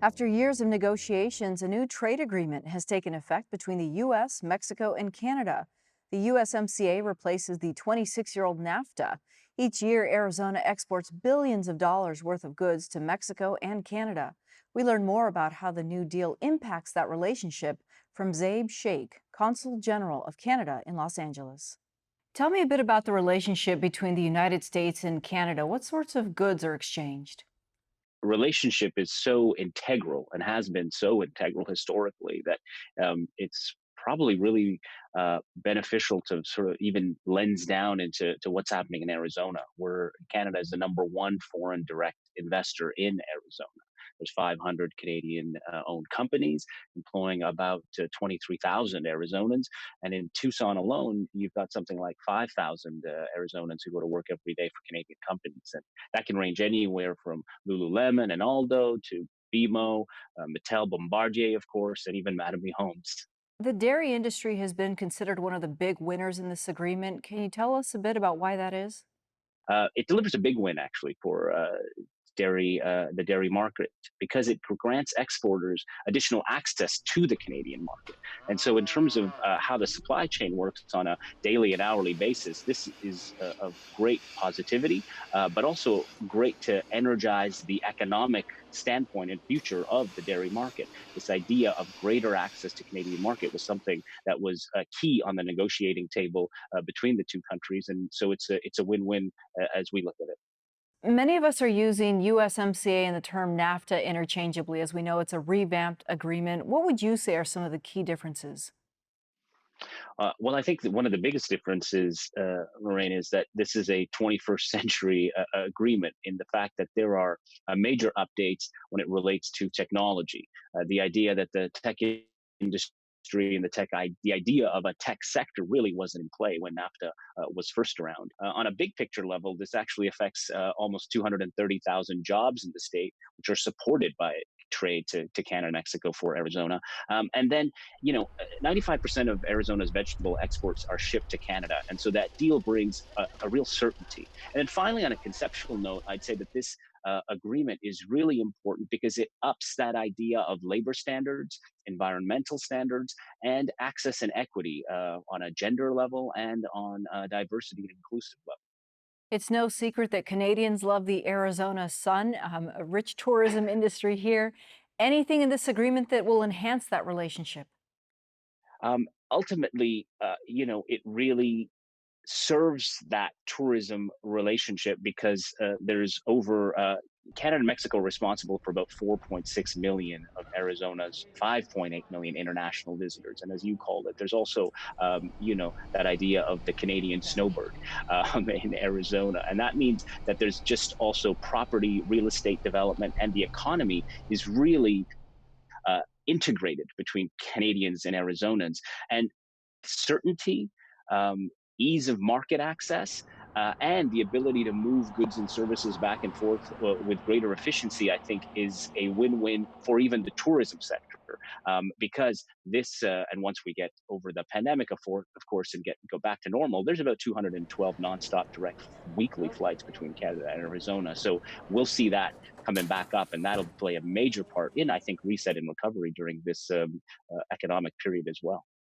After years of negotiations, a new trade agreement has taken effect between the U.S., Mexico, and Canada. The USMCA replaces the 26-year-old NAFTA. Each year, Arizona exports billions of dollars worth of goods to Mexico and Canada. We learn more about how the new deal impacts that relationship from Zabe Sheikh, Consul General of Canada in Los Angeles. Tell me a bit about the relationship between the United States and Canada. What sorts of goods are exchanged? Relationship is so integral and has been so integral historically that it's probably really beneficial to sort of even lens down into what's happening in Arizona, where Canada is the number one foreign direct investor in Arizona. There's 500 Canadian owned companies employing about 23,000 Arizonans. And in Tucson alone, you've got something like 5,000 Arizonans who go to work every day for Canadian companies. And that can range anywhere from Lululemon and Aldo to BMO, Mattel, Bombardier, of course, and even Mattamy Homes. The dairy industry has been considered one of the big winners in this agreement. Can you tell us a bit about why that is? It delivers a big win actually for the dairy market because it grants exporters additional access to the Canadian market. And so, in terms of how the supply chain works on a daily and hourly basis, this is of great positivity, but also great to energize the economic standpoint and future of the dairy market. This idea of greater access to Canadian market was something that was key on the negotiating table between the two countries, and so it's a win-win as we look at it. Many of us are using USMCA and the term NAFTA interchangeably, as we know it's a revamped agreement. What would you say are some of the key differences? Well, I think that one of the biggest differences, Lorraine, is that this is a 21st century agreement in the fact that there are major updates when it relates to technology. The idea that the tech industry and the idea of a tech sector really wasn't in play when NAFTA was first around. On a big picture level, this actually affects almost 230,000 jobs in the state, which are supported by trade to Canada and Mexico for Arizona. And then, 95% of Arizona's vegetable exports are shipped to Canada. And so that deal brings a real certainty. And then finally, on a conceptual note, I'd say that this agreement is really important because it ups that idea of labor standards, environmental standards, and access and equity on a gender level and on a diversity and inclusive level. It's no secret that Canadians love the Arizona sun, a rich tourism industry here. Anything in this agreement that will enhance that relationship? Ultimately, it really serves that tourism relationship because there's over Canada and Mexico are responsible for about 4.6 million of Arizona's 5.8 million international visitors. And as you called it, there's also, that idea of the Canadian snowbird in Arizona. And that means that there's just also property, real estate development, and the economy is really integrated between Canadians and Arizonans. And certainty, um, ease of market access, and the ability to move goods and services back and forth with greater efficiency, I think, is a win-win for even the tourism sector. Because this, and once we get over the pandemic, of course, and go back to normal, there's about 212 nonstop direct weekly flights between Canada and Arizona. So we'll see that coming back up, and that'll play a major part in, I think, reset and recovery during this economic period as well.